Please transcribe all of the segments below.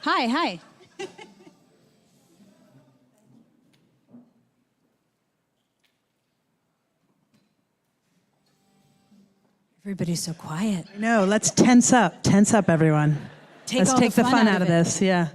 Hi. Everybody's so quiet. No, let's tense up, everyone. Let's take the fun out of this, yeah.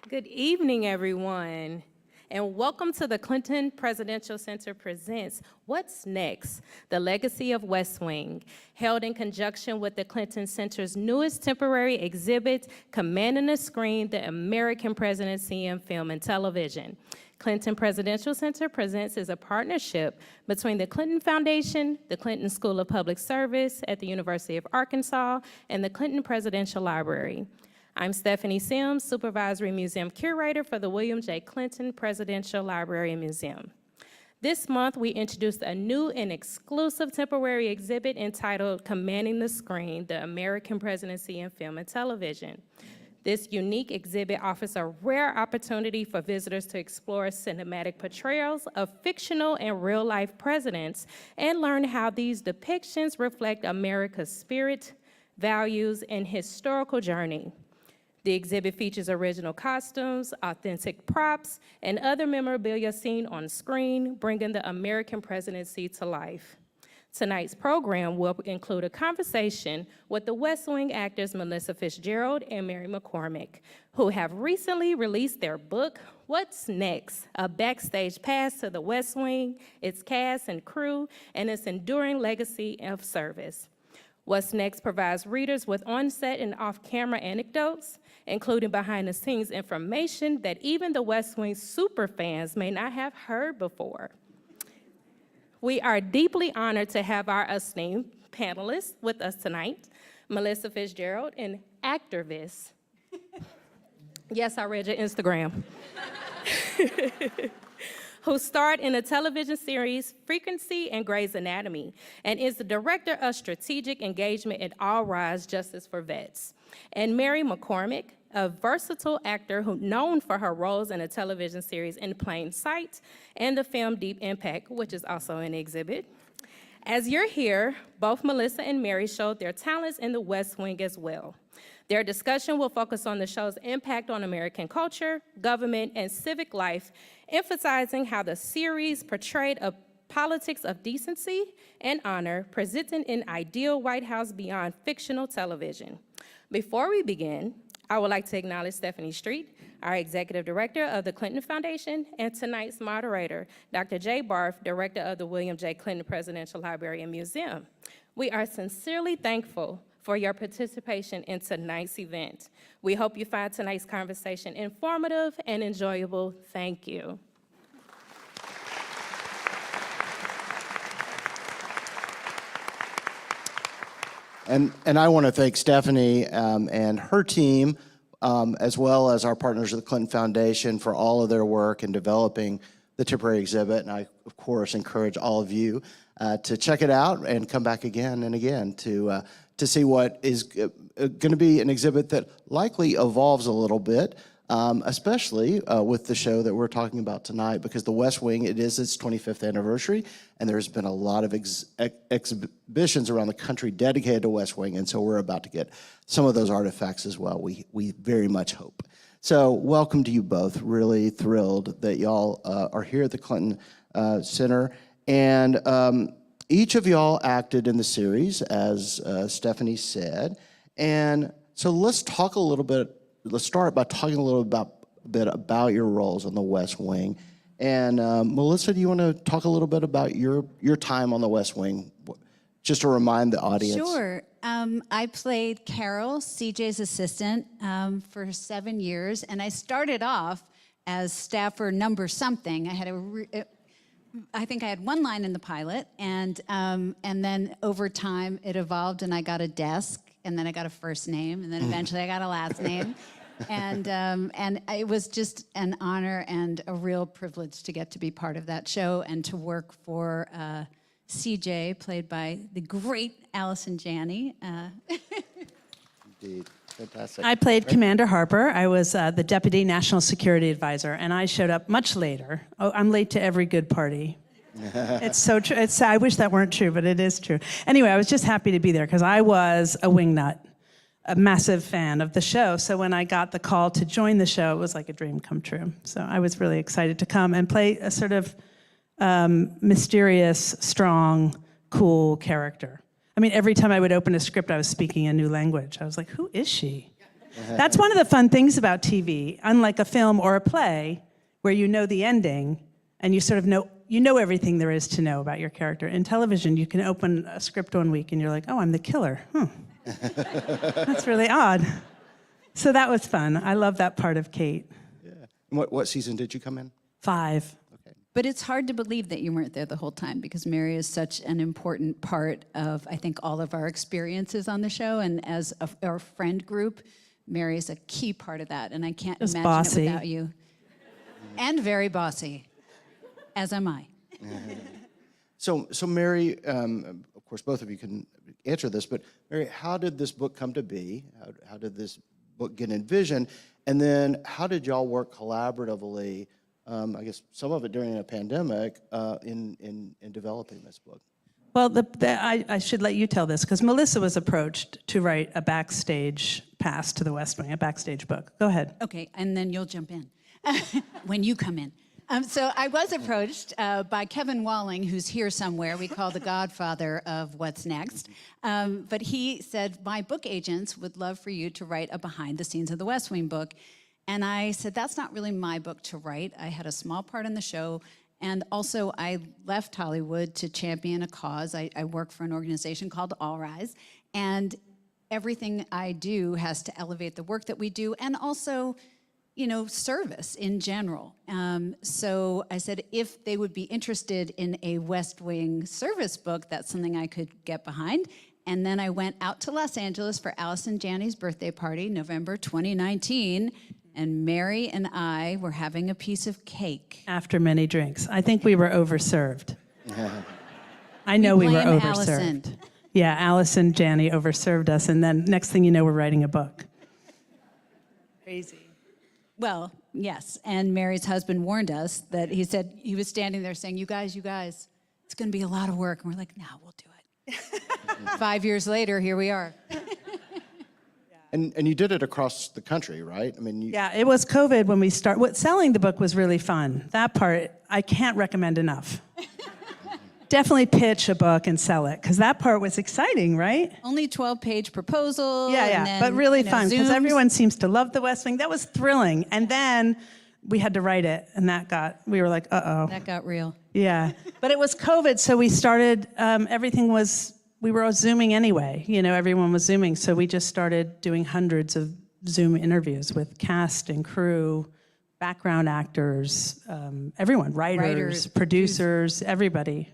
Good evening, everyone, and welcome to the Clinton Presidential Center presents What's Next? The Legacy of West Wing, held in conjunction with the Clinton Center's newest temporary exhibit, Commanding the Screen, the American Presidency in Film and Television. Clinton Presidential Center presents is a partnership between the Clinton Foundation, the Clinton School of Public Service at the University of Arkansas, and the Clinton Presidential Library. I'm Stephanie Sims, Supervisory Museum Curator for the William J. Clinton Presidential Library and Museum. This month, we introduced a new and exclusive temporary exhibit entitled Commanding the Screen, the American Presidency in Film and Television. This unique exhibit offers a rare opportunity for visitors to explore cinematic portrayals of fictional and real-life presidents and learn how these depictions reflect America's spirit, values, and historical journey. The exhibit features original costumes, authentic props, and other memorabilia seen on screen, bringing the American presidency to life. Tonight's program will include a conversation with the West Wing actors Melissa Fitzgerald and Mary McCormack, who have recently released their book, What's Next? A Backstage Pass to the West Wing, its cast and crew, and its enduring legacy of service. What's Next provides readers with on-set and off-camera anecdotes, including behind-the-scenes information that even the West Wing superfans may not have heard before. We are deeply honored to have our esteemed panelists with us tonight, Melissa Fitzgerald, an activist. Yes, I read your Instagram. Who starred in the television series Frequency and Grey's Anatomy, and is the Director of Strategic Engagement at All Rise Justice for Vets. And Mary McCormack, a versatile actor known for her roles in the television series In Plain Sight and the film Deep Impact, which is also in the exhibit. As you're here, both Melissa and Mary showed their talents in the West Wing as well. Their discussion will focus on the show's impact on American culture, government, and civic life, emphasizing how the series portrayed a politics of decency and honor, presenting an ideal White House beyond fictional television. Before we begin, I would like to acknowledge Stephanie Street, our Executive Director of the Clinton Foundation, and tonight's moderator, Dr. Jay Barth, Director of the William J. Clinton Presidential Library and Museum. We are sincerely thankful for your participation in tonight's event. We hope you find tonight's conversation informative and enjoyable. Thank you. And I want to thank Stephanie and her team, as well as our partners at the Clinton Foundation for all of their work in developing the temporary exhibit. And I, of course, encourage all of you to check it out and come back again and again to see what is going to be an exhibit that likely evolves a little bit, especially with the show that we're talking about tonight, because the West Wing, it is its 25th anniversary, and there's been a lot of exhibitions around the country dedicated to West Wing, and so we're about to get some of those artifacts as well, we very much hope. So welcome to you both. Really thrilled that y'all are here at the Clinton Center, and each of y'all acted in the series, as Stephanie said, and so let's talk a little bit. Let's start by talking a little bit about your roles on the West Wing. And Melissa, do you want to talk a little bit about your time on the West Wing, just to remind the audience? Sure. I played Carol, CJ's assistant, for 7 years, and I started off as staffer number something. I think I had one line in the pilot, and then over time it evolved, and I got a desk, and then I got a first name, and then eventually I got a last name. And it was just an honor and a real privilege to get to be part of that show and to work for CJ, played by the great Allison Janney. Indeed. Fantastic. I played Commander Harper. I was the Deputy National Security Advisor, and I showed up much later. Oh, I'm late to every good party. It's so true. I wish that weren't true, but it is true. Anyway, I was just happy to be there because I was a wingnut. a massive fan of the show. So when I got the call to join the show, it was like a dream come true. So I was really excited to come and play a sort of mysterious, strong, cool character. I mean, every time I would open a script, I was speaking a new language. I was like, who is she? That's one of the fun things about TV. Unlike a film or a play, where you know the ending, and you sort of know everything there is to know about your character. In television, you can open a script one week, and you're like, oh, I'm the killer. That's really odd. So that was fun. I love that part of Kate. Yeah. And what season did you come in? 5. But it's hard to believe that you weren't there the whole time because Mary is such an important part of, I think, all of our experiences on the show. And as our friend group, Mary is a key part of that. And I can't imagine bossy. it without you. And very bossy, as am I. So Mary, of course, both of you can answer this, but Mary, how did this book come to be? How did this book get envisioned? And then how did y'all work collaboratively, I guess some of it during a pandemic, in developing this book? Well, I should let you tell this, because Melissa was approached to write a Backstage Pass to the West Wing, a Backstage book. Go ahead. Okay, and then you'll jump in when you come in. So I was approached by Kevin Walling, who's here somewhere. We call the godfather of What's Next. But he said, my book agents would love for you to write a behind the scenes of the West Wing book. And I said, that's not really my book to write. I had a small part in the show. And also, I left Hollywood to champion a cause. I work for an organization called All Rise. And everything I do has to elevate the work that we do and also, you know, service in general. So I said, if they would be interested in a West Wing service book, that's something I could get behind. And then I went out to Los Angeles for Allison Janney's birthday party, November 2019. And Mary and I were having a piece of cake. After many drinks. I think we were overserved. I know we were blame overserved. Allison. Yeah, Allison Janney overserved us, and then next thing you know, we're writing a book. Crazy. Well, yes, and Mary's husband warned us that he said, he was standing there saying, you guys, it's gonna be a lot of work. And we're like, no, we'll do it. 5 years later, here we are. And you did it across the country, right? I mean, Yeah, it was COVID when we started. Selling the book was really fun. That part, I can't recommend enough. Definitely pitch a book and sell it, because that part was exciting, right? Only 12-page proposal. Yeah, and then, but really fun, because Zooms. everyone seems to love the West Wing. That was thrilling. And then we had to write it, and we were like, uh-oh. That got real. Yeah, but it was COVID, so we started, we were all Zooming anyway. You know, everyone was Zooming, so we just started doing hundreds of Zoom interviews with cast and crew, background actors, everyone, writers, producers, everybody.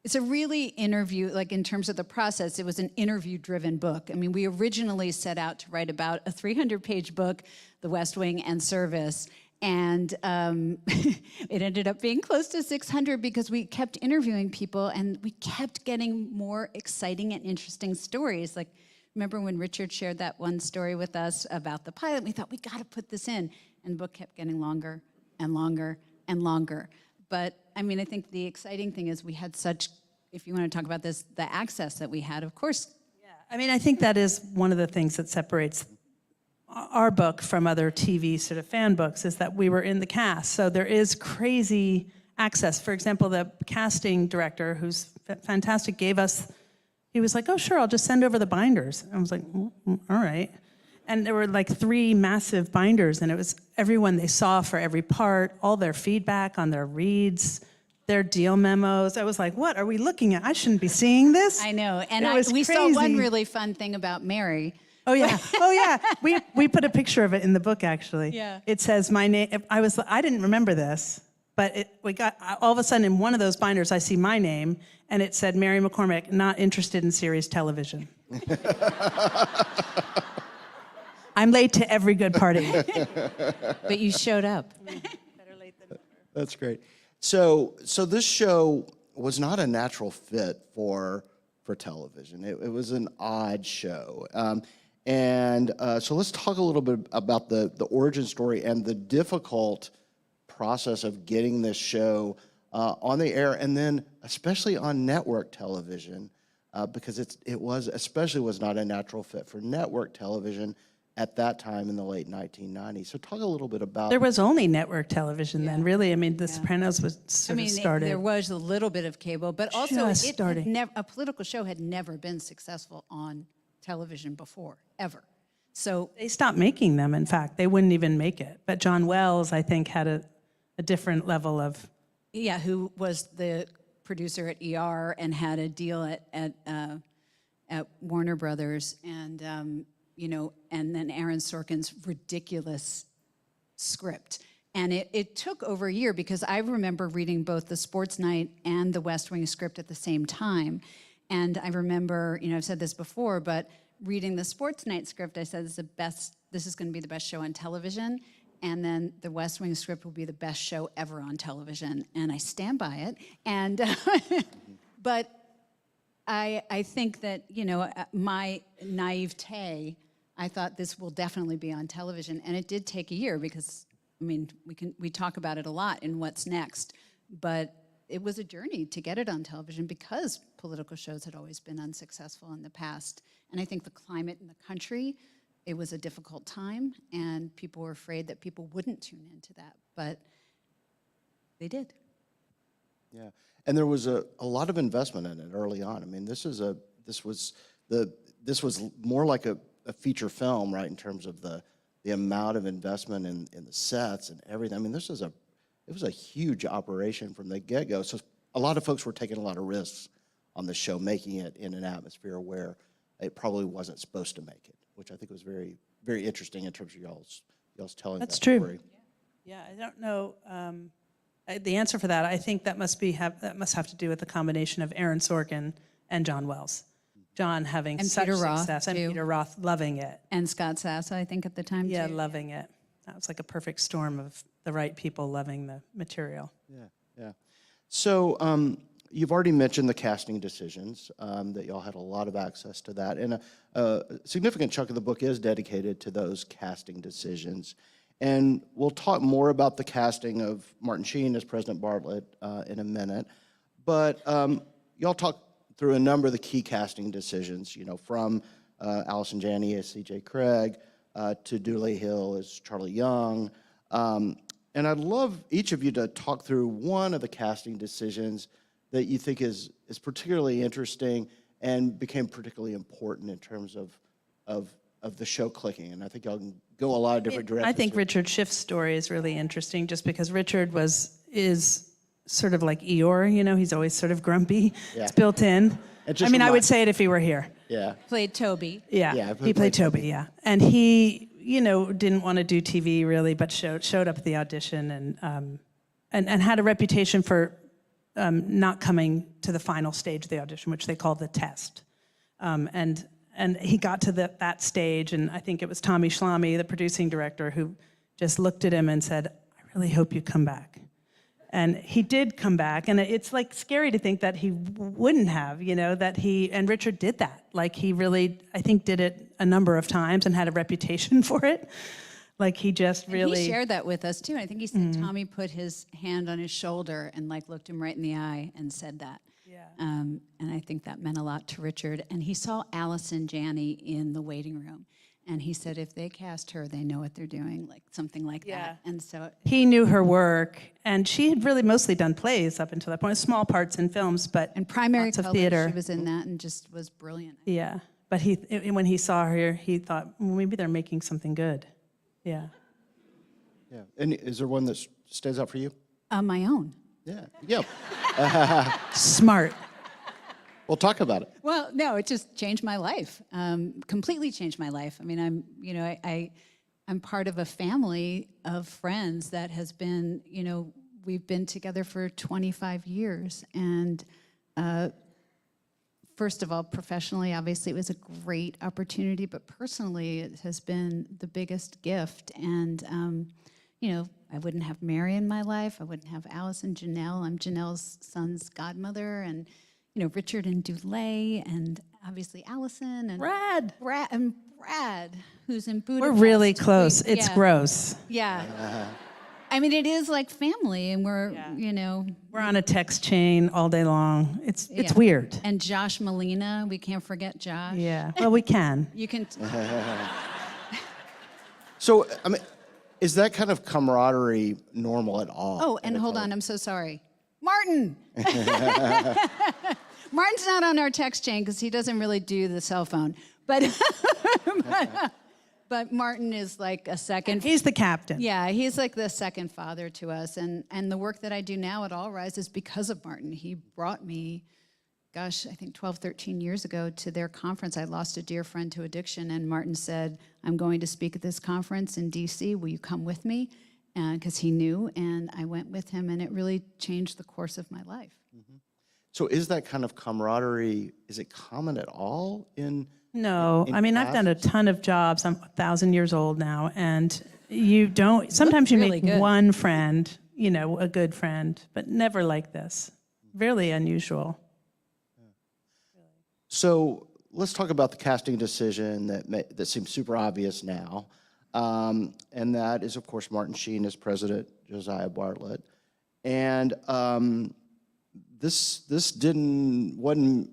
It's a really interview, like in terms of the process, it was an interview-driven book. I mean, we originally set out to write about a 300-page book, The West Wing and Service, and it ended up being close to 600 because we kept interviewing people and we kept getting more exciting and interesting stories. Like, remember when Richard shared that one story with us about the pilot? We thought, we gotta put this in. And the book kept getting longer and longer and longer. But I mean, I think the exciting thing is we had such, if you want to talk about this, the access that we had, of course. Yeah, I mean, I think that is one of the things that separates our book from other TV sort of fan books, is that we were in the cast. So there is crazy access. For example, the casting director, who's fantastic, he was like, oh, sure, I'll just send over the binders. I was like, all right. And there were like 3 massive binders, and it was everyone they saw for every part, all their feedback on their reads, their deal memos. I was like, what are we looking at? I shouldn't be seeing this. I know. And we saw crazy. one really fun thing about Mary. Oh yeah, oh yeah. We put a picture of it in the book, actually. Yeah. It says my name. I didn't remember this, but we got all of a sudden in one of those binders I see my name, and it said Mary McCormack, not interested in series television. I'm late to every good party. But you showed up. Better late than never. That's great. So this show was not a natural fit for television. It was an odd show. So let's talk a little bit about the origin story and the difficult process of getting this show on the air, and then especially on network television. because it was not a natural fit for network television at that time in the late 1990s. So talk a little bit about. There was only network television then, really. I mean, The Sopranos was sort of started. There was a little bit of cable, but also Just starting. a political show had never been successful on television before, ever. So They stopped making them, in fact. They wouldn't even make it. But John Wells, I think, had a different level of... yeah, who was the producer at ER and had a deal at Warner Brothers, and you know, and then Aaron Sorkin's ridiculous script. And it took over a year, because I remember reading both the Sports Night and the West Wing script at the same time. And I remember, you know, I've said this before, but reading the Sports Night script, I said, this is going to be the best show on television. And then the West Wing script will be the best show ever on television. And I stand by it. And, but I think that, you know, my naivete, I thought this will definitely be on television. And it did take a year, because, I mean, we talk about it a lot in What's Next, but it was a journey to get it on television, because political shows had always been unsuccessful in the past. And I think the climate in the country, it was a difficult time, and people were afraid that people wouldn't tune into that, but they did. Yeah, and there was a lot of investment in it early on. I mean, this was more like a feature film, right, in terms of the amount of investment in the sets and everything. I mean, it was a huge operation from the get-go. So a lot of folks were taking a lot of risks on the show, making it in an atmosphere where it probably wasn't supposed to make it, which I think was very, very interesting in terms of y'all's telling That's that true. story. Yeah, I don't know the answer for that. I think that must have to do with the combination of Aaron Sorkin and John Wells. John having And such Peter Roth, success, and too. Peter Roth loving it. And Scott Sasso, I think, at the time, Yeah, too. loving it. That was like a perfect storm of the right people loving the material. Yeah. So you've already mentioned the casting decisions, that y'all had a lot of access to that. And a significant chunk of the book is dedicated to those casting decisions. And we'll talk more about the casting of Martin Sheen as President Bartlett in a minute. But y'all talk through a number of the key casting decisions, you know, from Allison Janney as C.J. Craig to Dooley Hill as Charlie Young. And I'd love each of you to talk through one of the casting decisions that you think is particularly interesting and became particularly important in terms of the show clicking. And I think y'all can go a lot of different directions. I think Richard Schiff's story is really interesting, just because Richard is sort of like Eeyore, you know, he's always sort of grumpy. Yeah. It's built in. I mean, I would say it if he were here. Yeah. Played Toby. Yeah, Yeah, he played Toby, yeah. And he, you know, didn't want to do TV really, but showed up at the audition and had a reputation for not coming to the final stage of the audition, which they call the test. And he got to that stage, and I think it was Tommy Schlamme, the producing director, who just looked at him and said, "I really hope you come back." And he did come back, and it's like scary to think that he wouldn't have, you know, and Richard did that. Like, he really, I think, did it a number of times and had a reputation for it. Like, he just really... And he shared that with us, too. I think he said Tommy put his hand on his shoulder and, like, looked him right in the eye and said that. Yeah. And I think that meant a lot to Richard. And he saw Allison Janney in the waiting room. And he said, if they cast her, they know what they're doing, like something like that. And so he knew her work, and she had really mostly done plays up until that point, small parts in films, but and Primary lots of Colors, theater. she was in that and just was brilliant. Yeah, but when he saw her, he thought, well, maybe they're making something good. Yeah. Yeah. And is there one that stands out for you? My own. Yeah. Smart. We'll talk about it. Well, no, it just changed my life. Completely changed my life. I mean, I'm part of a family of friends that has been, you know, we've been together for 25 years. And first of all, professionally, obviously, it was a great opportunity, but personally, it has been the biggest gift. And, you know, I wouldn't have Mary in my life. I wouldn't have Alice and Janelle. I'm Janelle's son's godmother. And you know, Richard and Dulé, and obviously Allison and Brad, Brad, who's in Budapest. we're really close. It's gross. Yeah. I mean, it is like family, and we're, you know. We're on a text chain all day long. It's Yeah. weird. And Josh Molina, we can't forget Josh. Yeah. Well, we can. You can. So, I mean, is that kind of camaraderie normal at all? Oh, and hold on, I'm so sorry. Martin! Martin's not on our text chain because he doesn't really do the cell phone. But Martin is like a second. He's the captain. Yeah, he's like the second father to us. And the work that I do now at All Rise is because of Martin. He brought me, gosh, I think 12, 13 years ago to their conference. I lost a dear friend to addiction, and Martin said, I'm going to speak at this conference in D.C. Will you come with me? Because he knew, and I went with him, and it really changed the course of my life. So is that kind of camaraderie, is it common at all in? No, I mean, I've done a classes? ton of jobs. I'm 1,000 years old now, and you don't, sometimes you really make good. one friend, you know, a good friend, but never like this. Really unusual. So let's talk about the casting decision that seems super obvious now. And that is, of course, Martin Sheen as President Josiah Bartlet. And this wasn't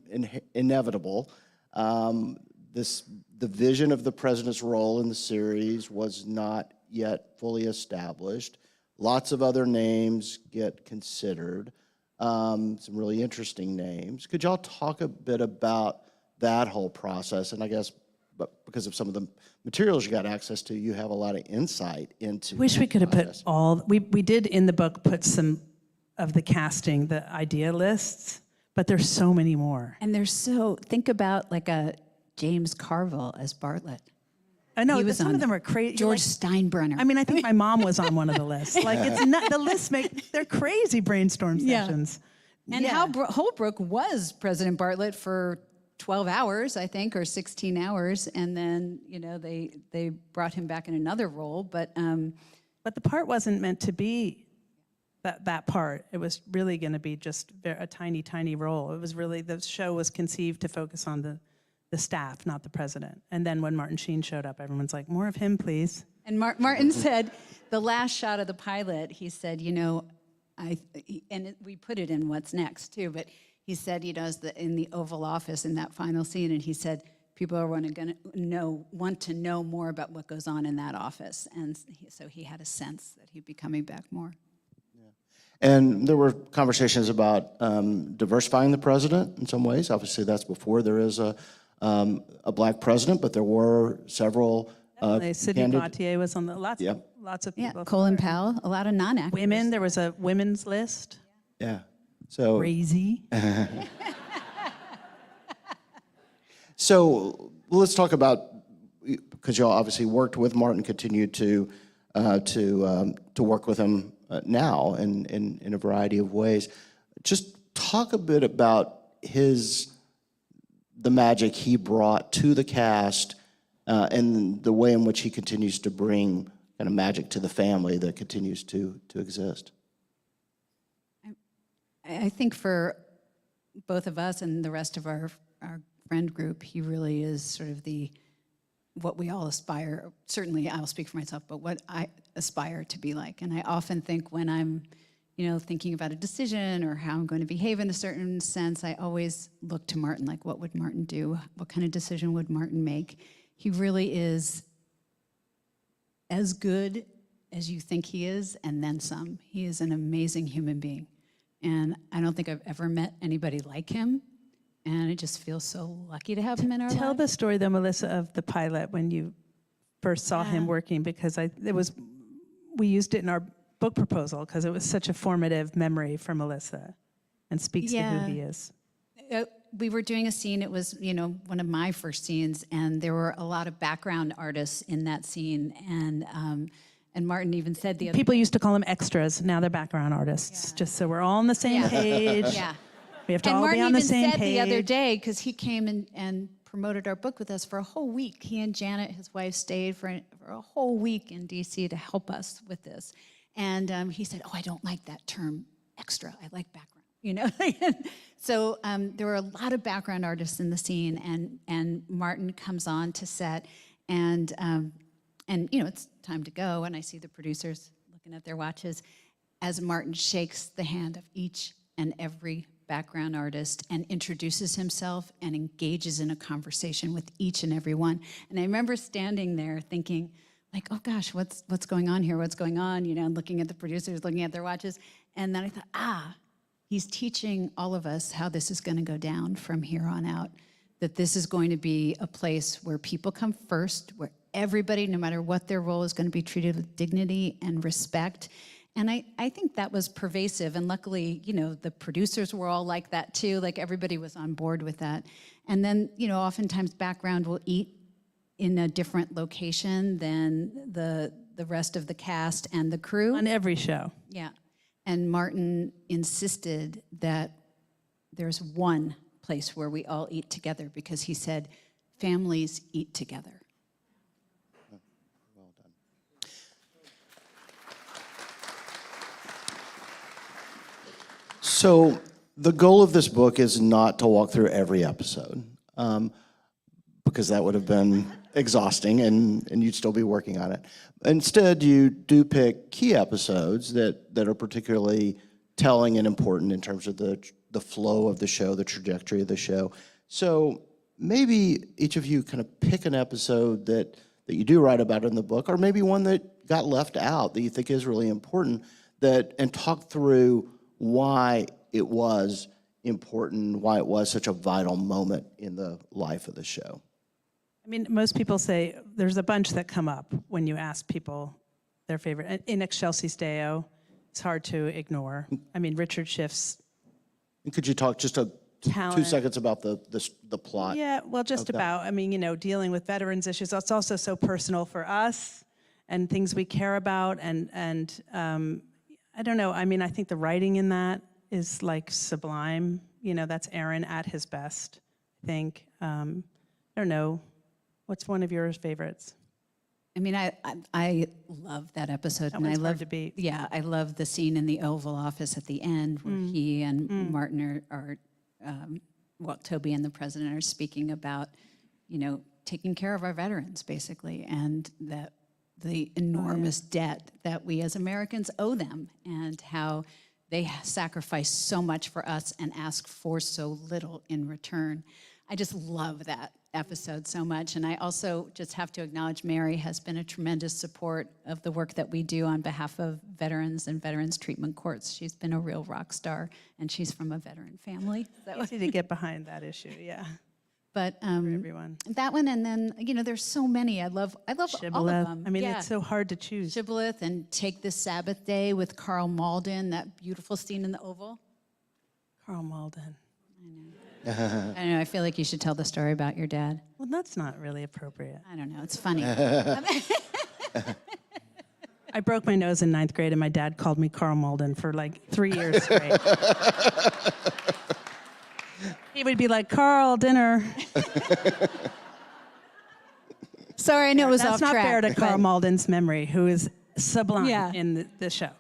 inevitable. The vision of the president's role in the series was not yet fully established. Lots of other names get considered, some really interesting names. Could y'all talk a bit about that whole process? And I guess, but because of some of the materials you got access to, you have a lot of insight into. Wish we that could have put process. all, we did in the book put some of the casting, the idea lists, but there's so many more. And there's think about like a James Carville as Bartlett. I know, He was some on of them are crazy. George Steinbrenner. I mean, I think my mom was on one of the lists. Like, it's not, the lists they're crazy brainstorm Yeah. sessions. And Yeah. Hal Holbrook was President Bartlett for 12 hours, I think, or 16 hours. And then, you know, they brought him back in another role. But But the part wasn't meant to be that part. It was really going to be just a tiny, tiny role. It was really, the show was conceived to focus on the staff, not the president. And then when Martin Sheen showed up, everyone's like, more of him, please. And Martin said, the last shot of the pilot, he said, you know, we put it in What's Next, too, but he said, you know, in the Oval Office in that final scene, and he said, people are want to know more about what goes on in that office. And so he had a sense that he'd be coming back more. And there were conversations about diversifying the president in some ways. Obviously, that's before there is a black president, but there were several Sidney Poitier was on the, lots of Yeah, people. Colin Powell, a lot of non-actors. Women, there was a women's list. Yeah. So Crazy. So let's talk about, because y'all obviously worked with Martin, continue to work with him now in a variety of ways. Just talk a bit about the magic he brought to the cast and the way in which he continues to bring kind of magic to the family that continues to exist. I think for both of us and the rest of our friend group, he really is sort of what we all aspire, certainly I'll speak for myself, but what I aspire to be like. And I often think when I'm, you know, thinking about a decision or how I'm going to behave in a certain sense, I always look to Martin, like what would Martin do? What kind of decision would Martin make? He really is as good as you think he is, and then some. He is an amazing human being. And I don't think I've ever met anybody like him. And I just feel so lucky to have him in our Tell lives. the story, though, Melissa, of the pilot when you first saw him working, because we used it in our book proposal because it was such a formative memory for Melissa and speaks to who he is. We were doing a scene, it was, you know, one of my first scenes, and there were a lot of background artists in that scene. And Martin even said the other People used to call them extras. Now they're background artists, just so we're all on the same page. Yeah. We have to And all Martin be on the even same said page. the other day, because he came and promoted our book with us for a whole week. He and Janet, his wife, stayed for a whole week in D.C. to help us with this. And he said, oh, I don't like that term, extra. I like background, you know? So there were a lot of background artists in the scene, and Martin comes on to set, and you know, it's time to go, and I see the producers looking at their watches, as Martin shakes the hand of each and every background artist and introduces himself and engages in a conversation with each and every one. And I remember standing there thinking, like, oh gosh, what's going on here? What's going on? You know, and looking at the producers, looking at their watches. And then I thought, he's teaching all of us how this is going to go down from here on out, that this is going to be a place where people come first, where everybody, no matter what their role, is going to be treated with dignity and respect. And I think that was pervasive. And luckily, you know, the producers were all like that too. Like everybody was on board with that. And then, you know, oftentimes background will eat in a different location than the rest of the cast and the crew. On every show. Yeah. And Martin insisted that there's one place where we all eat together, because he said, families eat together. Well done. So the goal of this book is not to walk through every episode, because that would have been exhausting and you'd still be working on it. Instead, you do pick key episodes that are particularly telling and important in terms of the flow of the show, the trajectory of the show. So maybe each of you kind of pick an episode that you do write about in the book, or maybe one that got left out that you think is really important, and talk through why it was important, why it was such a vital moment in the life of the show. I mean, most people say there's a bunch that come up when you ask people their favorite. In Excelsis Deo, it's hard to ignore. I mean, Richard Schiff's Could you talk just 2 talent. seconds about the plot? Yeah, well, just about. I mean, you know, dealing with veterans issues. It's also so personal for us and things we care about. And I don't know. I mean, I think the writing in that is like sublime. You know, that's Aaron at his best, I think. I don't know. What's one of your favorites? I mean, I love that episode. That and I one's hard love to beat. Yeah, I love the scene in the Oval Office at the end where he and Martin are Toby and the president are speaking about, you know, taking care of our veterans, basically, and that the enormous debt that we as Americans owe them, and how they sacrifice so much for us and ask for so little in return. I just love that episode so much. And I also just have to acknowledge Mary has been a tremendous support of the work that we do on behalf of veterans and veterans treatment courts. She's been a real rock star, and she's from a veteran family. So. Easy to get behind that issue, yeah. But For everyone. that one, and then, you know, there's so many. I love all of Shibboleth. them. I mean, Yeah. it's so hard to choose. Shibboleth and Take This Sabbath Day with Carl Malden, that beautiful scene in the Oval. Carl Malden. I don't know, I feel like you should tell the story about your dad. Well, that's not really appropriate. I don't know, it's funny. I broke my nose in 9th grade, and my dad called me Carl Malden for like 3 years straight. He would be like, Carl, dinner. Sorry, I know it was That's off not track. fair to Carl but- Malden's memory, who is sublime Yeah. in the show.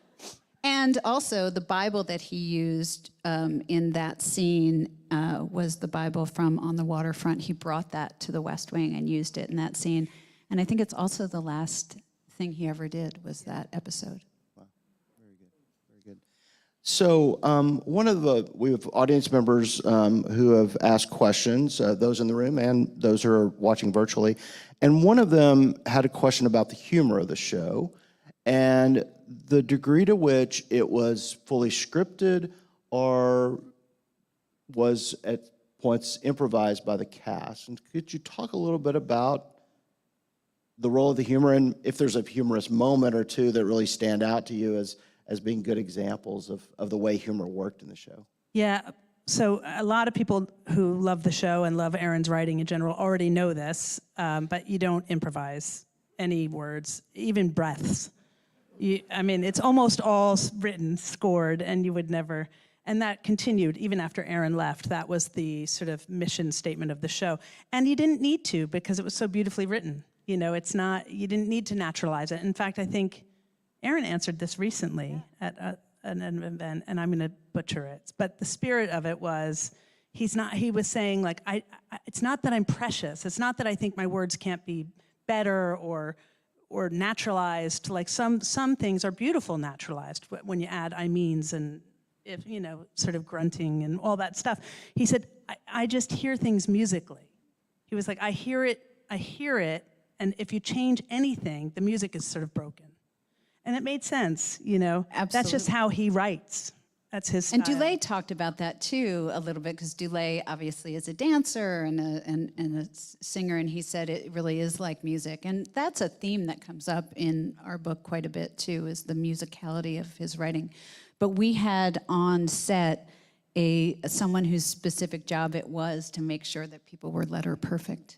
And also, the Bible that he used in that scene was the Bible from On the Waterfront. He brought that to the West Wing and used it in that scene. And I think it's also the last thing he ever did was that episode. Wow, very good, very good. So we have audience members who have asked questions, those in the room and those who are watching virtually. And one of them had a question about the humor of the show and the degree to which it was fully scripted or was at points improvised by the cast. And could you talk a little bit about the role of the humor, and if there's a humorous moment or two that really stand out to you as being good examples of the way humor worked in the show? Yeah, so a lot of people who love the show and love Aaron's writing in general already know this, but you don't improvise any words, even breaths. I mean, it's almost all written, scored, and you would never, and that continued even after Aaron left. That was the sort of mission statement of the show. And you didn't need to, because it was so beautifully written. You know, it's not, you didn't need to naturalize it. In fact, I think Aaron answered this recently at an event, and I'm going to butcher it. But the spirit of it was, he was saying, like, it's not that I'm precious. It's not that I think my words can't be better or or naturalized. Like some things are beautiful naturalized when you add I means and if sort of grunting and all that stuff. He said, I just hear things musically. He was like, I hear it, and if you change anything, the music is sort of broken. And it made sense, Absolutely. That's just how he writes. That's his style. And Dulé talked about that too a little bit, because Dulé obviously is a dancer and a singer, and he said it really is like music. And that's a theme that comes up in our book quite a bit too, is the musicality of his writing. But we had on set someone whose specific job it was to make sure that people were letter perfect.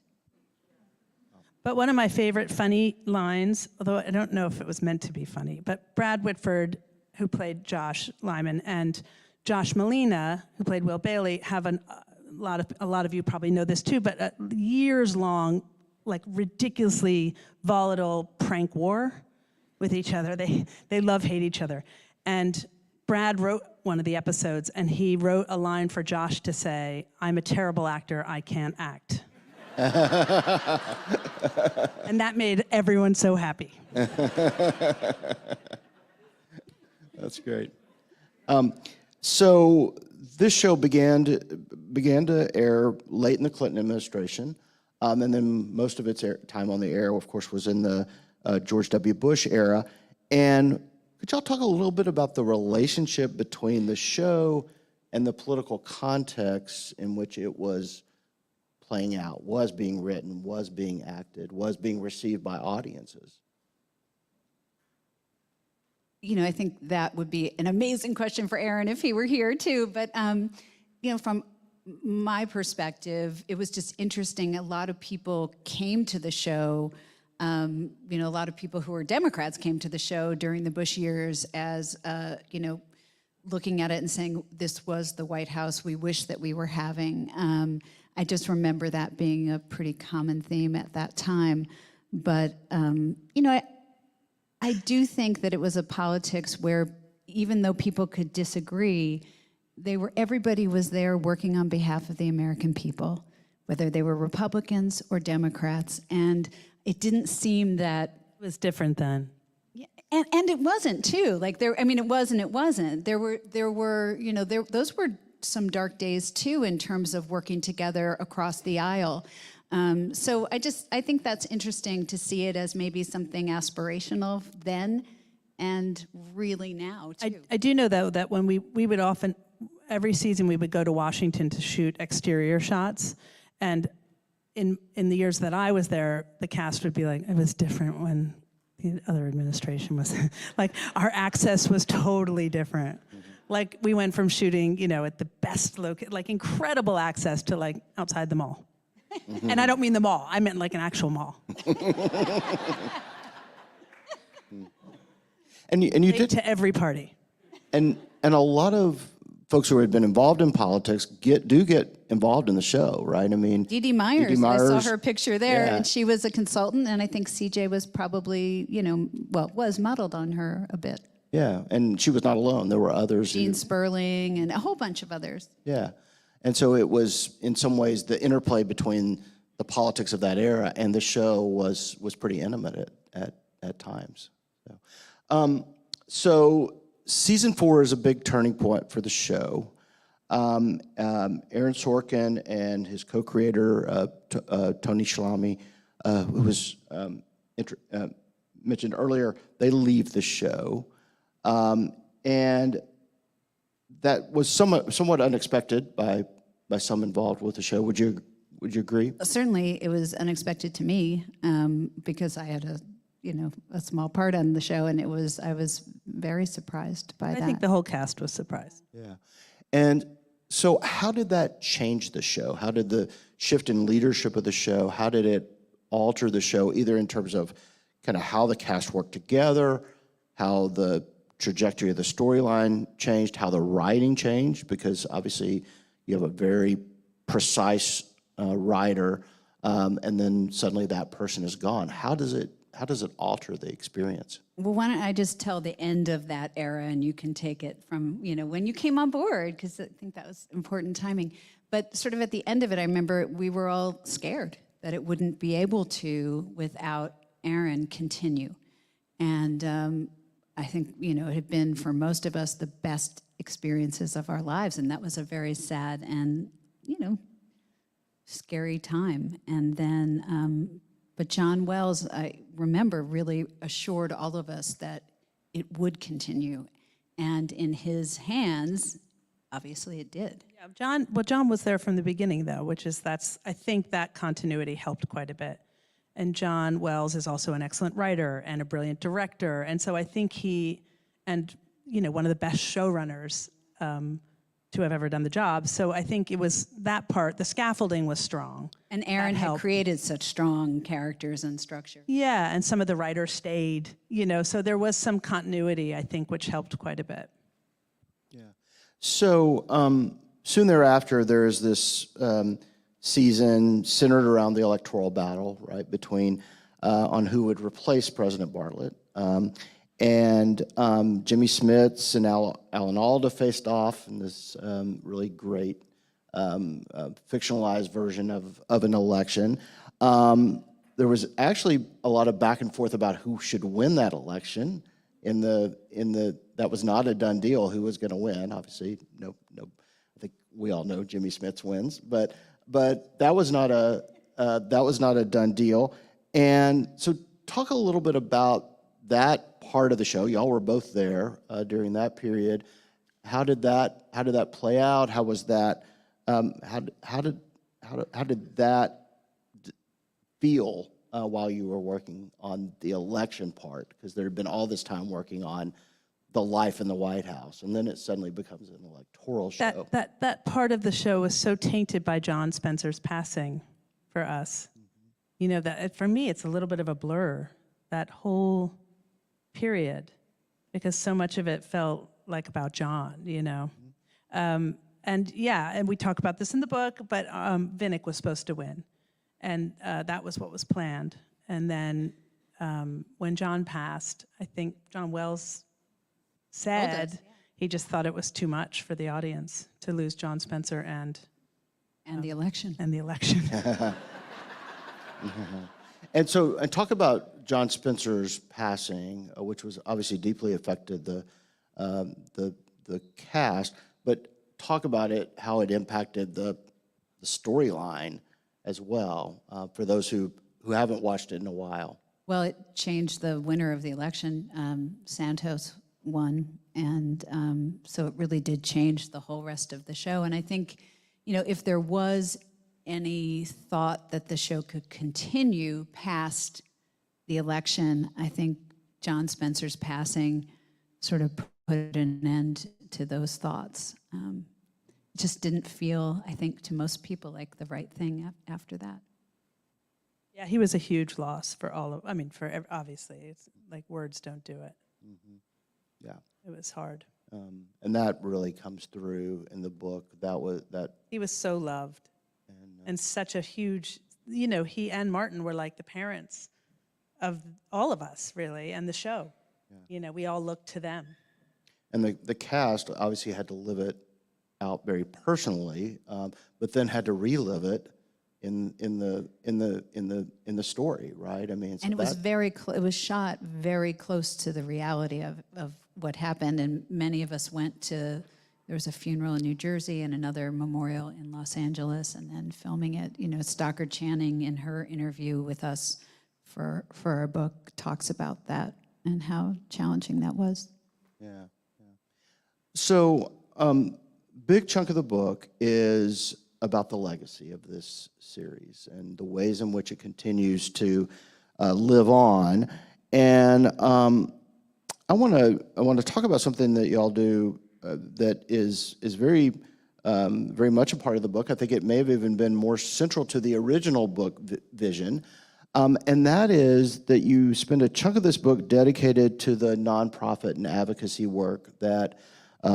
But one of my favorite funny lines, although I don't know if it was meant to be funny, but Brad Whitford, who played Josh Lyman, and Josh Molina, who played Will Bailey, have a lot of you probably know this too, but a years-long, like ridiculously volatile prank war with each other. They love-hate each other. And Brad wrote one of the episodes, and he wrote a line for Josh to say, "I'm a terrible actor, I can't act." And that made everyone so happy. That's great. So this show began to air late in the Clinton administration, and then most of its time on the air, of course, was in the George W. Bush era. And could y'all talk a little bit about the relationship between the show and the political context in which it was playing out, was being written, was being acted, was being received by audiences? I think that would be an amazing question for Aaron if he were here too. But, from my perspective, it was just interesting. A lot of people came to the show. A lot of people who were Democrats came to the show during the Bush years as, looking at it and saying, this was the White House we wish that we were having. I just remember that being a pretty common theme at that time. But, I do think that it was a politics where even though people could disagree, everybody was there working on behalf of the American people, whether they were Republicans or Democrats. And it didn't seem that It was different then. and it wasn't too. Like it was and it wasn't. There were those were some dark days too in terms of working together across the aisle. So I think that's interesting to see it as maybe something aspirational then and really now too. I do know though that when we would often, every season we would go to Washington to shoot exterior shots, and in the years that I was there, the cast would be like, it was different when the other administration was, like our access was totally different. Like we went from shooting, at the best like incredible access to like outside the mall. And I don't mean the mall, I meant like an actual mall. And you did to every party. And a lot of folks who had been involved in politics get involved in the show, right? I mean, Dee Dee Myers, Dee Dee Myers, I saw her picture there, yeah. and she was a consultant, and I think CJ was probably, was modeled on her a bit. Yeah, and she was not alone. There were others. Gene Sperling and a whole bunch of others. Yeah, and so it was, in some ways, the interplay between the politics of that era and the show was pretty intimate at times. So season 4 is a big turning point for the show. Aaron Sorkin and his co-creator, Tony Shalhoub, who was mentioned earlier, they leave the show. And that was somewhat unexpected by some involved with the show. Would you agree? Certainly, it was unexpected to me because I had a small part on the show, and I was very surprised by that. I think the whole cast was surprised. Yeah. And so how did that change the show? How did the shift in leadership of the show, how did it alter the show, either in terms of kind of how the cast worked together, how the trajectory of the storyline changed, how the writing changed, because obviously you have a very precise writer, and then suddenly that person is gone. How does it alter the experience? Well, why don't I just tell the end of that era, and you can take it from, when you came on board, because I think that was important timing. But sort of at the end of it, I remember we were all scared that it wouldn't be able to without Aaron continue. And I think, you know, it had been for most of us the best experiences of our lives. And that was a very sad and, you know, scary time. And then, but John Wells, I remember, really assured all of us that it would continue. And in his hands, obviously it did. Yeah, John was there from the beginning, though, which is I think that continuity helped quite a bit. And John Wells is also an excellent writer and a brilliant director. And so I think one of the best showrunners to have ever done the job. So I think it was that part, the scaffolding was strong. And Aaron had created such strong characters and structure. Yeah, and some of the writers stayed, so there was some continuity, I think, which helped quite a bit. Yeah. So soon thereafter, there is this season centered around the electoral battle, right, between on who would replace President Bartlet. And Jimmy Smits and Alan Alda faced off in this really great fictionalized version of an election. There was actually a lot of back and forth about who should win that election. That was not a done deal. Who was going to win? Obviously, no. I think we all know Jimmy Smits wins, but that was not a done deal. And so, talk a little bit about that part of the show. Y'all were both there during that period. How did that play out? How was that? How did that feel while you were working on the election part? Because there had been all this time working on the life in the White House, and then it suddenly becomes an electoral show. That part of the show was so tainted by John Spencer's passing for us. Mm-hmm. That for me, it's a little bit of a blur, that whole period, because so much of it felt like about John, Mm-hmm. And we talk about this in the book, but Vinnick was supposed to win, and that was what was planned. And then when John passed, I think John Wells said he just thought it was too much for the audience to lose John Spencer and the election. And the election. And talk about John Spencer's passing, which was obviously deeply affected the cast, but talk about how it impacted the storyline as well for those who haven't watched it in a while. Well, it changed the winner of the election. Santos won, and so it really did change the whole rest of the show. And I think, if there was any thought that the show could continue past the election, I think John Spencer's passing sort of put an end to those thoughts. It just didn't feel, I think, to most people like the right thing after that. Yeah, he was a huge loss for obviously, it's like words don't do it. Mm-hmm. Yeah. It was hard. And that really comes through in the book. He was so loved. And such a huge, he and Martin were like the parents of all of us, really, and the show. Yeah. We all looked to them. And the cast obviously had to live it out very personally, but then had to relive it in the story, right? I mean, so and it was it was shot very close to the reality of what happened, and many of us went to. There was a funeral in New Jersey and another memorial in Los Angeles, and then filming it. Stockard Channing, in her interview with us for our book, talks about that and how challenging that was. Yeah. So, big chunk of the book is about the legacy of this series and the ways in which it continues to live on. And I want to talk about something that y'all do that is very much a part of the book. I think it may have even been more central to the original book vision, and that is that you spend a chunk of this book dedicated to the nonprofit and advocacy work that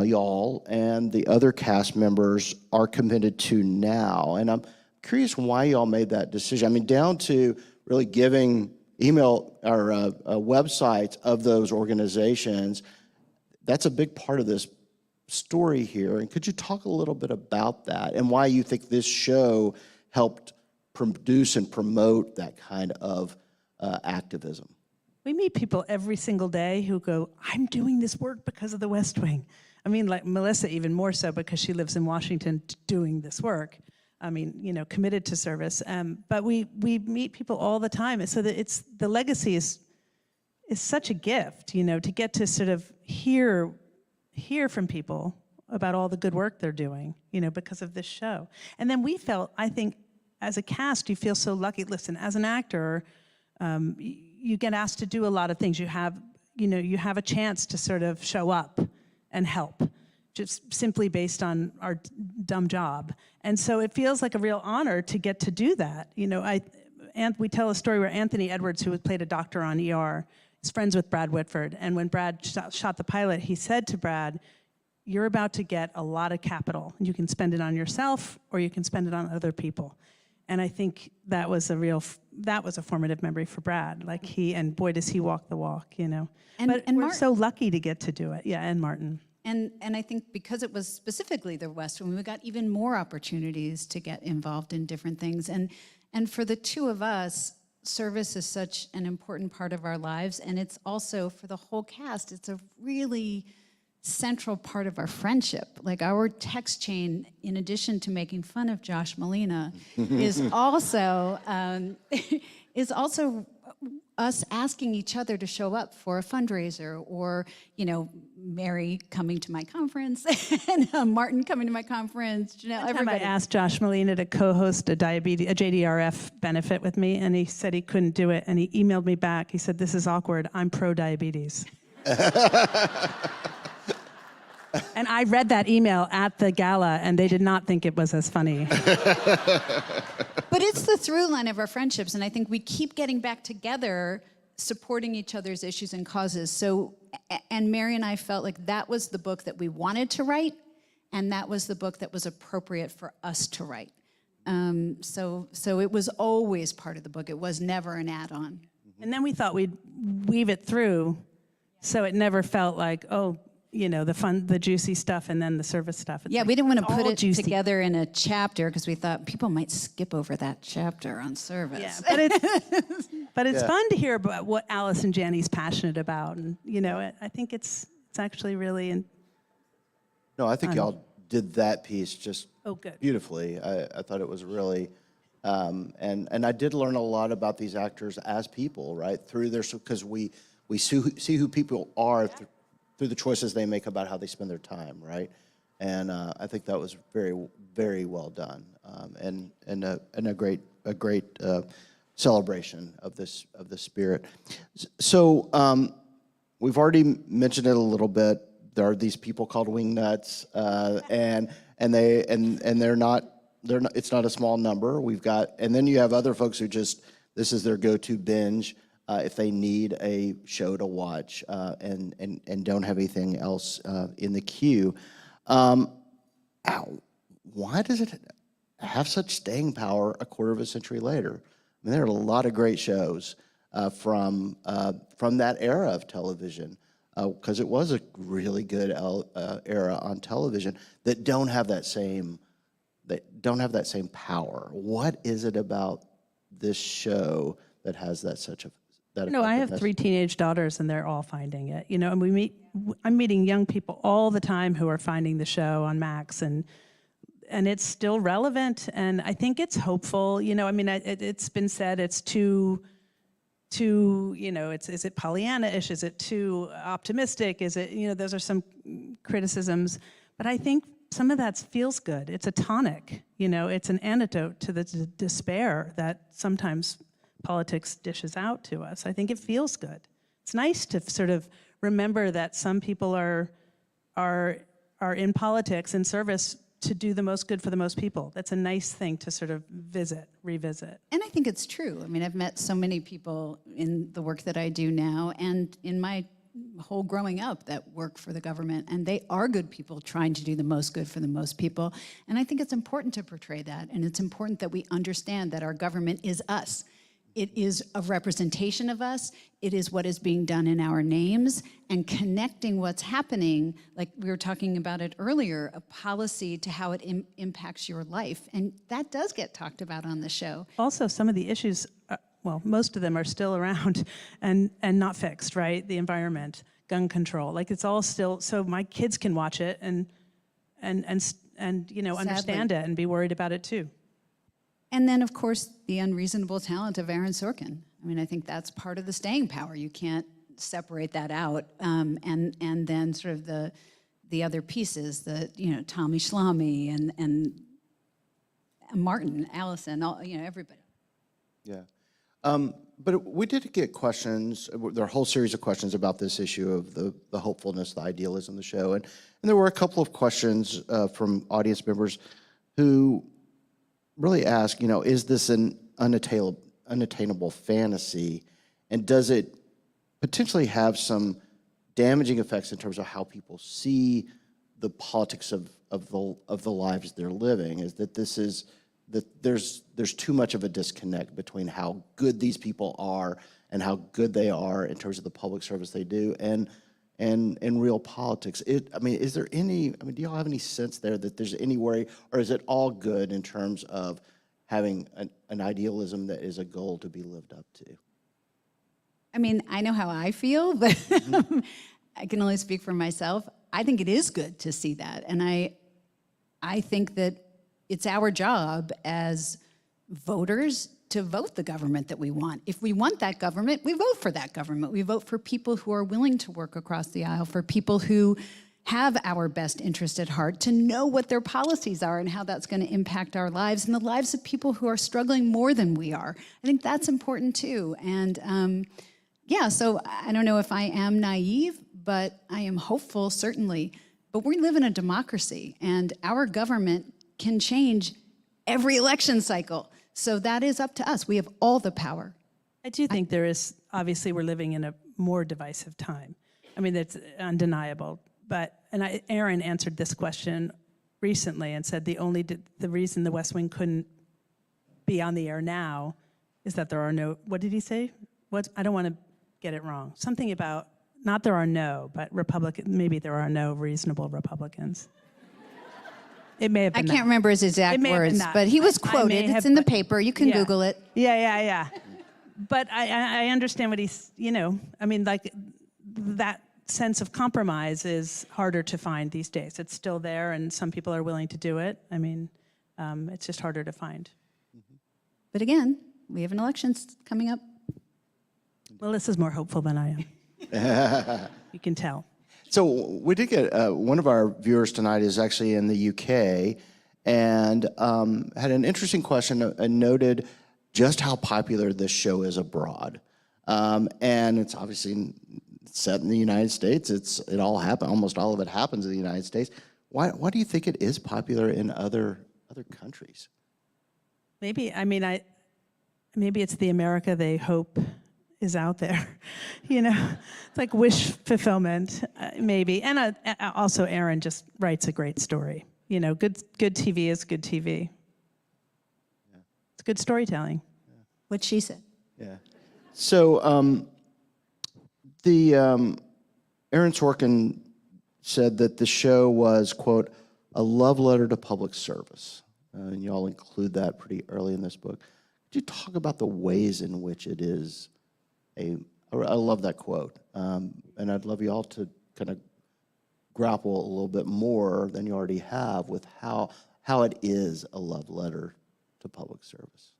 y'all and the other cast members are committed to now. And I'm curious why y'all made that decision. I mean, down to really giving email or websites of those organizations. That's a big part of this story here. And could you talk a little bit about that and why you think this show helped produce and promote that kind of activism. We meet people every single day who go, I'm doing this work because of the West Wing. I mean, like Melissa, even more so because she lives in Washington doing this work. I mean, you know, committed to service. But we meet people all the time. So that the legacy is such a gift, you know, to get to sort of hear from people about all the good work they're doing, you know, because of this show. And then we felt, I think, as a cast, you feel so lucky. Listen, as an actor, you get asked to do a lot of things. You have a chance to sort of show up and help, just simply based on our dumb job. And so it feels like a real honor to get to do that. You know, we tell a story where Anthony Edwards, who played a doctor on ER, is friends with Brad Whitford. And when Brad shot the pilot, he said to Brad, you're about to get a lot of capital. You can spend it on yourself or you can spend it on other people. And I think that was a formative memory for Brad. Like and boy, does he walk the walk, you know. But we're Martin, so lucky to get to do it. Yeah, and Martin. And I think because it was specifically the West Wing, we got even more opportunities to get involved in different things. And for the two of us, service is such an important part of our lives. And it's also, for the whole cast, it's a really central part of our friendship. Like our text chain, in addition to making fun of Josh Molina, is also us asking each other to show up for a fundraiser, or, you know, Mary coming to my conference and Martin coming to my conference. You know, One time I asked Josh Molina to co-host a JDRF benefit with me, and he said he couldn't do it, and he emailed me back. He said, "This is awkward. I'm pro-diabetes." And I read that email at the gala, and they did not think it was as funny. But it's the through line of our friendships, and I think we keep getting back together, supporting each other's issues and causes. So, and Mary and I felt like that was the book that we wanted to write, and that was the book that was appropriate for us to write. So it was always part of the book. It was never an add-on. And then we thought we'd weave it through, so it never felt like, oh, you know, the fun, the juicy stuff, and then the service stuff. It's Yeah, like, we didn't want to it's put all it juicy. together in a chapter because we thought people might skip over that chapter on service. Yeah, but it's fun to hear about what Alice and Janney's passionate about, and you know, I think it's actually really. No, I think y'all did that piece just Good. beautifully. I thought it was really, and I did learn a lot about these actors as people, right? Through their, because we see who people are through the choices they make about how they spend their time, right? And I think that was very, very well done, and a great celebration of this spirit. So we've already mentioned it a little bit. There are these people called wingnuts, and they're not. It's not a small number. We've got, and then you have other folks who just, this is their go-to binge. If they need a show to watch and don't have anything else in the queue. Why does it have such staying power a quarter of a century later? I mean, there are a lot of great shows from that era of television, because it was a really good era on television that don't have that same power. What is it about this show that has such a No, I have 3 teenage daughters, and they're all finding it. You know, and I'm meeting young people all the time who are finding the show on Max, and it's still relevant, and I think it's hopeful. You know, I mean, it's been said it's too, you know, is it Pollyanna-ish? Is it too optimistic? Is it, you know, those are some criticisms, but I think some of that feels good. It's a tonic, you know, it's an antidote to the despair that sometimes politics dishes out to us. I think it feels good. It's nice to sort of remember that some people are in politics and service to do the most good for the most people. That's a nice thing to sort of revisit. And I think it's true. I mean, I've met so many people in the work that I do now and in my whole growing up that work for the government, and they are good people trying to do the most good for the most people. And I think it's important to portray that, and it's important that we understand that our government is us. It is a representation of us. It is what is being done in our names, and connecting what's happening, like we were talking about it earlier, a policy to how it impacts your life. And that does get talked about on the show. Also, some of the issues well, most of them are still around and not fixed, right? The environment, gun control, like it's all still, so my kids can watch it and understand it and be worried about it too. And then, of course, the unreasonable talent of Aaron Sorkin. I mean, I think that's part of the staying power. You can't separate that out. And then sort of the other pieces, Tommy Schlamme and Martin, Allison, everybody. Yeah. But we did get questions, there are a whole series of questions about this issue of the hopefulness, the idealism of the show. And there were a couple of questions from audience members who really ask, is this an unattainable fantasy? And does it potentially have some damaging effects in terms of how people see the politics of the lives they're living? Is that there's too much of a disconnect between how good these people are and how good they are in terms of the public service they do and real politics. Is there any, do y'all have any sense there that there's any worry, or is it all good in terms of having an idealism that is a goal to be lived up to? I mean, I know how I feel, but I can only speak for myself. I think it is good to see that. And I think that it's our job as voters to vote the government that we want. If we want that government, we vote for that government. We vote for people who are willing to work across the aisle, for people who have our best interest at heart, to know what their policies are and how that's going to impact our lives and the lives of people who are struggling more than we are. I think that's important too. And so I don't know if I am naive, but I am hopeful, certainly. But we live in a democracy, and our government can change every election cycle. So that is up to us. We have all the power. I do think there is, obviously we're living in a more divisive time. I mean, that's undeniable. Aaron answered this question recently and said the reason the West Wing couldn't be on the air now is that there are no, what did he say? I don't want to get it wrong. Something about, not there are no, but maybe there are no reasonable Republicans. It may have been I can't remember his exact words, but he was quoted. It's in the paper. You can Google it. Yeah. But I understand what he's, that sense of compromise is harder to find these days. It's still there, and some people are willing to do it. It's just harder to find. But again, we have an election coming up. Melissa's more hopeful than I am. You can tell. So we did get, one of our viewers tonight is actually in the UK and had an interesting question and noted just how popular this show is abroad. And it's obviously set in the United States. Almost all of it happens in the United States. Why do you think it is popular in other countries? Maybe it's the America they hope is out there, It's like wish fulfillment, maybe. And also Aaron just writes a great story. Good TV is good TV. Yeah. It's good storytelling. Yeah. What she said. Yeah. So Aaron Sorkin said that the show was, quote, a love letter to public service. And you all include that pretty early in this book. Could you talk about the ways in which it is I love that quote, and I'd love you all to kind of grapple a little bit more than you already have with how it is a love letter to public service.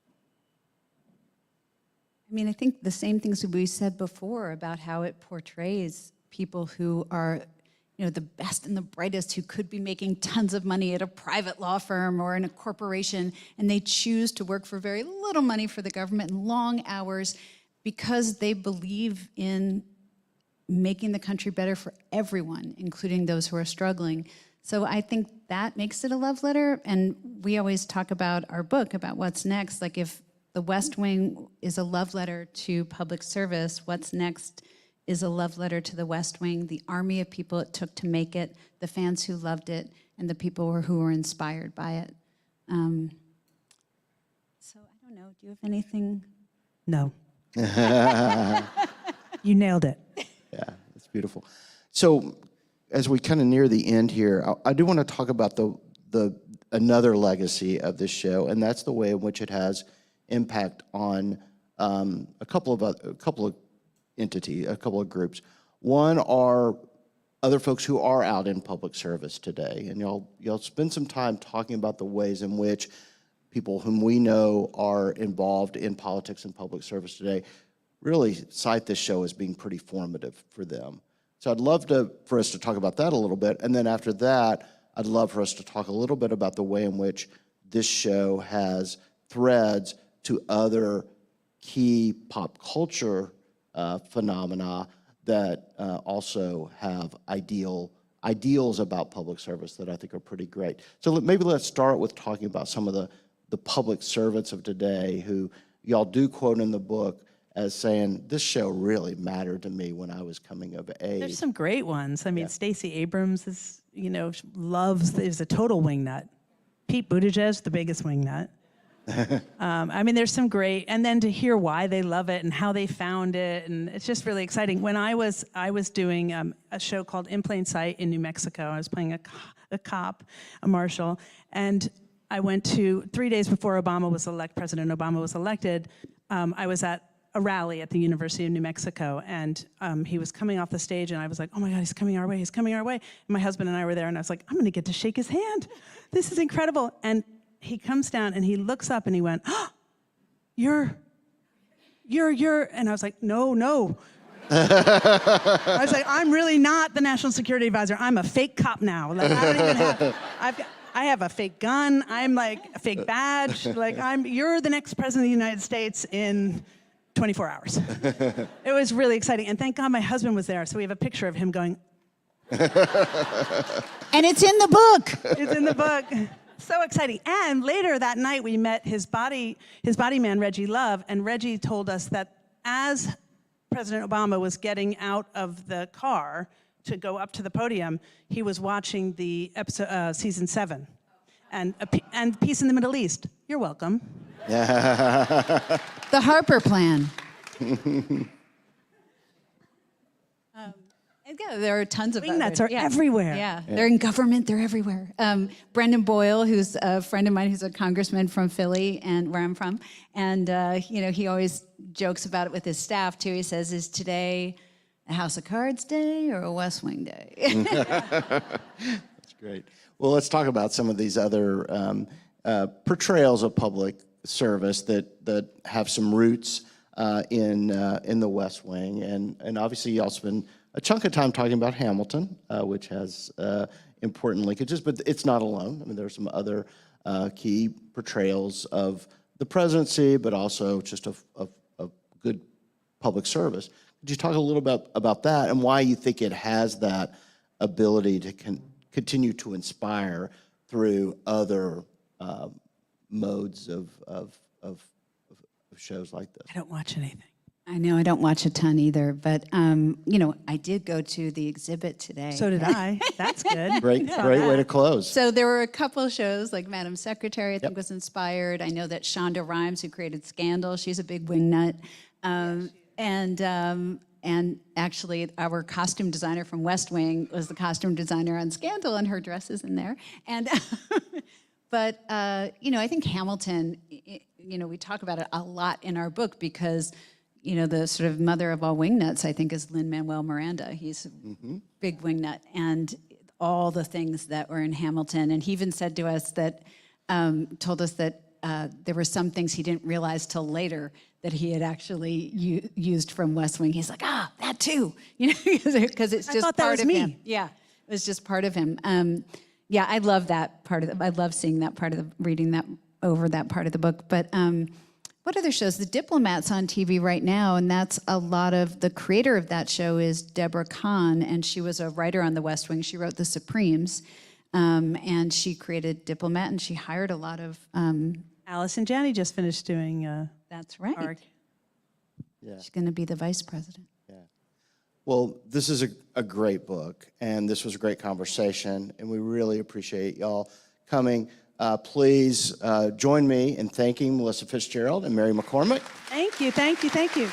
I think the same things we said before about how it portrays people who are, the best and the brightest, who could be making tons of money at a private law firm or in a corporation, and they choose to work for very little money for the government and long hours, because they believe in making the country better for everyone, including those who are struggling. So I think that makes it a love letter. And we always talk about our book, about what's next. Like, if the West Wing is a love letter to public service, what's next is a love letter to the West Wing, the army of people it took to make it, the fans who loved it, and the people who were inspired by it. So I don't know, do you have anything? No. You nailed it. Yeah, that's beautiful. So as we kind of near the end here, I do want to talk about another legacy of this show, and that's the way in which it has impact on a couple of entities, a couple of groups. One are other folks who are out in public service today, and y'all spend some time talking about the ways in which people whom we know are involved in politics and public service today really cite this show as being pretty formative for them. So I'd love for us to talk about that a little bit, and then after that, I'd love for us to talk a little bit about the way in which this show has threads to other key pop culture phenomena that also have ideals about public service that I think are pretty great. So maybe let's start with talking about some of the public servants of today who y'all do quote in the book as saying, this show really mattered to me when I was coming of age. There's some great ones. I mean, Stacey Abrams is, is a total wingnut. Pete Buttigieg, the biggest wingnut. I mean, there's some great, and then to hear why they love it and how they found it, and it's just really exciting. When I was doing a show called In Plain Sight in New Mexico. I was playing a cop, a marshal, and I went to 3 days before President Obama was elected. I was at a rally at the University of New Mexico, and he was coming off the stage, and I was like, oh my God, he's coming our way, he's coming our way. And my husband and I were there, and I was like, I'm gonna get to shake his hand. This is incredible. And he comes down, and he looks up, and he went, oh, you're, and I was like, no. I was like, I'm really not the National Security Advisor. I'm a fake cop now. Like, I don't even have, I have a fake gun. I'm like a fake badge. Like, you're the next president of the United States in 24 hours. It was really exciting. And thank God my husband was there. So we have a picture of him going. And it's in the book. It's in the book. So exciting. And later that night we met his body man, Reggie Love. And Reggie told us that as President Obama was getting out of the car to go up to the podium, he was watching the episode, season 7. And Peace in the Middle East. You're welcome. The Harper Plan. Yeah, there are tons of Wingnuts are everywhere. Yeah, they're in government, they're everywhere. Brendan Boyle, who's a friend of mine, who's a congressman from Philly, and where I'm from, and he always jokes about it with his staff too. He says, "Is today a House of Cards day or a West Wing day?" That's great. Well, let's talk about some of these other portrayals of public service that have some roots in the West Wing, and obviously y'all spend a chunk of time talking about Hamilton, which has important linkages, but it's not alone. I mean, there are some other key portrayals of the presidency, but also just of good public service. Could you talk a little bit about that and why you think it has that ability to continue to inspire through other modes of shows like this? I don't watch anything. I know, I don't watch a ton either, but I did go to the exhibit today. So did I. That's good. Great way to close. So there were a couple of shows, like Madam Secretary, I think was inspired. I know that Shonda Rhimes, who created Scandal, she's a big wingnut. And actually, our costume designer from West Wing was the costume designer on Scandal, and her dress is in there. And but I think Hamilton, we talk about it a lot in our book because the sort of mother of all wingnuts, I think, is Lin-Manuel Miranda. He's a big wingnut, and all the things that were in Hamilton. And he even said to us that, told us that there were some things he didn't realize till later that he had actually used from West Wing. He's like, that too, because it's just part of him. Yeah, it was just part of him. Yeah, I love that part of I love seeing that part of reading that over that part of the book. But what other shows? The Diplomat's on TV right now, and that's a lot of, the creator of that show is Deborah Kahn, and she was a writer on the West Wing. She wrote The Supremes, and she created Diplomat, and she hired a lot of... Alice and Janney just finished doing that's right. ARC. Yeah. She's going to be the vice president. Yeah. Well, this is a great book, and this was a great conversation, and we really appreciate y'all coming. Please join me in thanking Melissa Fitzgerald and Mary McCormack. Thank you, thank you, thank you.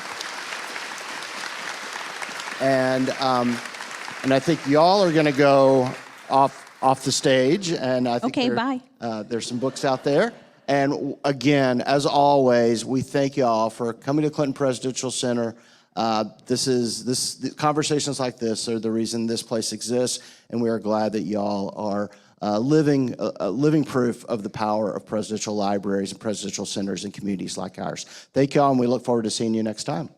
And I think y'all are going to go off the stage, and I think Okay, bye. There's some books out there, And again, as always, we thank you all for coming to Clinton Presidential Center. Conversations like this are the reason this place exists, and we are glad that y'all are living proof of the power of presidential libraries and presidential centers in communities like ours. Thank y'all, and we look forward to seeing you next time.